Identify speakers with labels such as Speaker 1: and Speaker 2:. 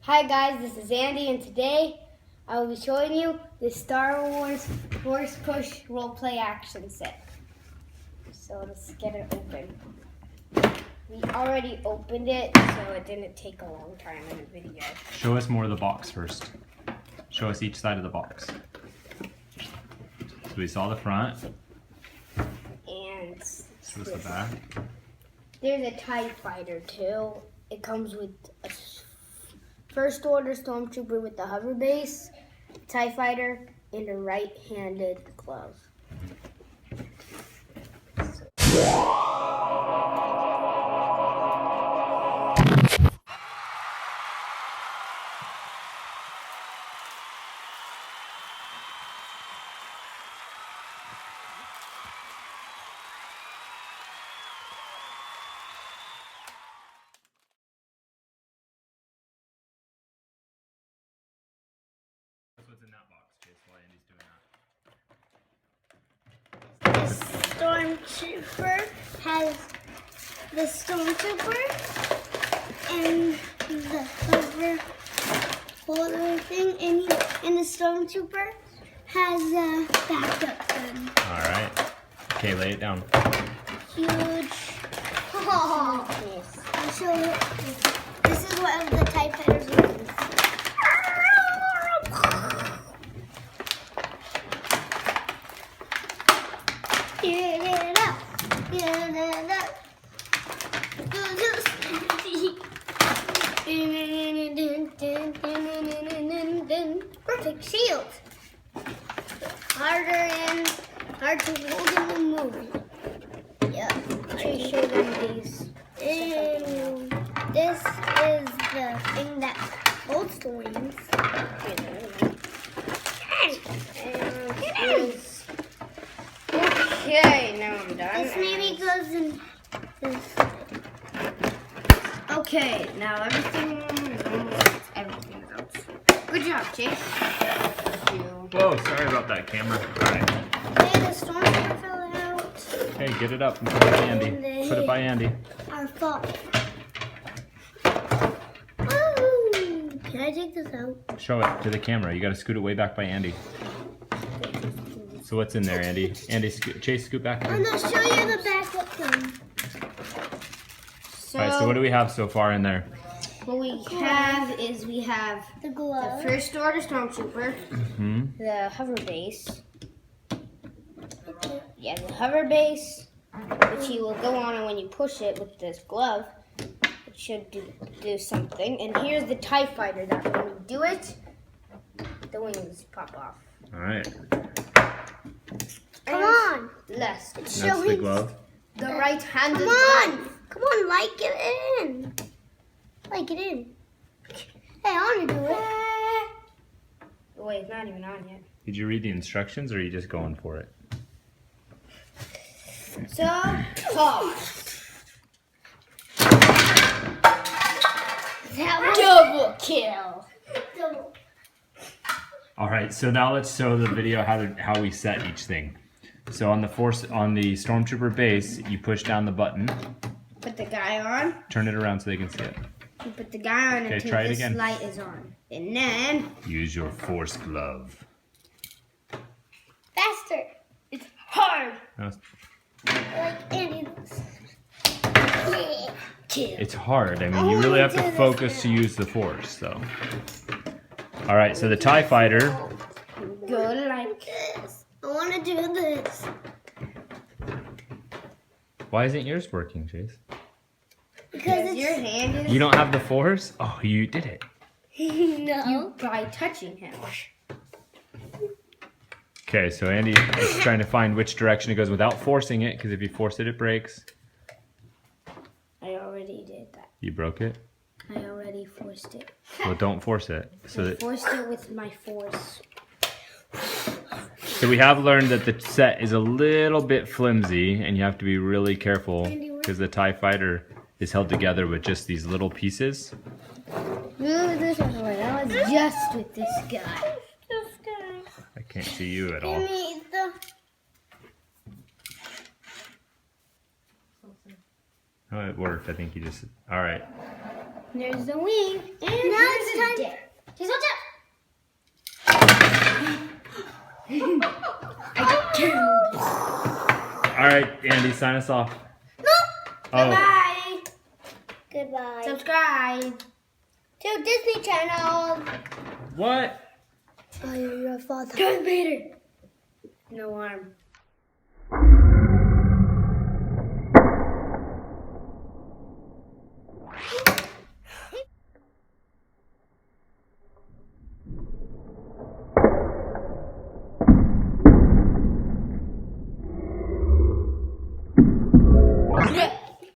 Speaker 1: Hi guys, this is Andy, and today I will be showing you the Star Wars Force Push Roleplay Action Set. So let's get it open. We already opened it, so it didn't take a long time in the video.
Speaker 2: Show us more of the box first. Show us each side of the box. So we saw the front.
Speaker 1: And
Speaker 2: Show us the back.
Speaker 1: There's a TIE Fighter too. It comes with a First Order Stormtrooper with the hover base, TIE Fighter, and a right-handed glove.
Speaker 2: That's what's in that box, Chase, while Andy's doing that.
Speaker 1: The Stormtrooper has the Stormtrooper and the hover holder thing, and the Stormtrooper has a backup gun.
Speaker 2: Alright. Okay, lay it down.
Speaker 1: Huge. Oh. I'll show you. This is what the TIE Fighters are. Get it up. Get it up. Perfect shield. Hard to hold in the movie. Yeah. I'll show them these. And this is the thing that holds the wings. Okay, now I'm done. This maybe goes in this. Okay, now everything's out. Good job, Chase.
Speaker 2: Whoa, sorry about that camera. Alright.
Speaker 1: Okay, the Stormtrooper fell out.
Speaker 2: Okay, get it up and put it by Andy. Put it by Andy.
Speaker 1: Our fault. Woo! Can I take this out?
Speaker 2: Show it to the camera. You gotta scoot it way back by Andy. So what's in there, Andy? Andy, Chase, scoot back
Speaker 1: I'm
Speaker 2: here.
Speaker 1: gonna show you the backup thing.
Speaker 2: Alright, so what do we have so far in there?
Speaker 1: What we have is the glove, the First Order Stormtrooper, the hover base. Yeah, the hover base, which you will go on, and when you push it with this glove, it should do something. And here's the TIE Fighter that when you do it, the wings pop off.
Speaker 2: Alright.
Speaker 1: Come on! Last.
Speaker 2: That's the glove.
Speaker 1: The right-handed glove. Come on, like it in. Like it in. Hey, I want to do it. Oh, wait, it's not even on yet.
Speaker 2: Did you read the instructions or are you just going for it?
Speaker 1: So, pause. Double kill. Double.
Speaker 2: Alright, so now let's show the video how we set each thing. So on the Stormtrooper base, you push down the button.
Speaker 1: Put the guy on.
Speaker 2: Turn it around so they can see it.
Speaker 1: You put the guy on until this
Speaker 2: again.
Speaker 1: light is on. And then...
Speaker 2: Use your Force glove.
Speaker 1: Faster. It's hard.
Speaker 2: No,
Speaker 1: Like Andy. Kill.
Speaker 2: it's hard. I mean, you really have to focus to use the Force, so. Alright, so the TIE Fighter.
Speaker 1: Go like this. I want to do this.
Speaker 2: Why isn't yours working, Chase?
Speaker 1: Because your hand is...
Speaker 2: You don't have the Force? Oh, you did it.
Speaker 1: No. By touching him.
Speaker 2: Okay, so Andy is trying to find which direction it goes without forcing it, because if you force it, it breaks.
Speaker 1: I already did that.
Speaker 2: You broke it?
Speaker 1: I already forced it.
Speaker 2: Well, don't force it.
Speaker 1: I forced it with my force.
Speaker 2: So we have learned that the set is a little bit flimsy, and you have to be really careful, because the TIE Fighter is held together with just these little pieces.
Speaker 1: This one. That was just with this guy. This guy.
Speaker 2: I can't see you at all.
Speaker 1: Give me the...
Speaker 2: Oh, it worked. I think you just... All right.
Speaker 1: There's the wing. And
Speaker 3: Now it's time.
Speaker 1: dip.
Speaker 3: Just watch
Speaker 2: All right, Andy, sign us off. Oh,
Speaker 1: Bye.
Speaker 3: Goodbye.
Speaker 1: Subscribe to Disney Channel.
Speaker 2: what?
Speaker 3: Oh, you're your father.
Speaker 1: Darth Vader. No arm.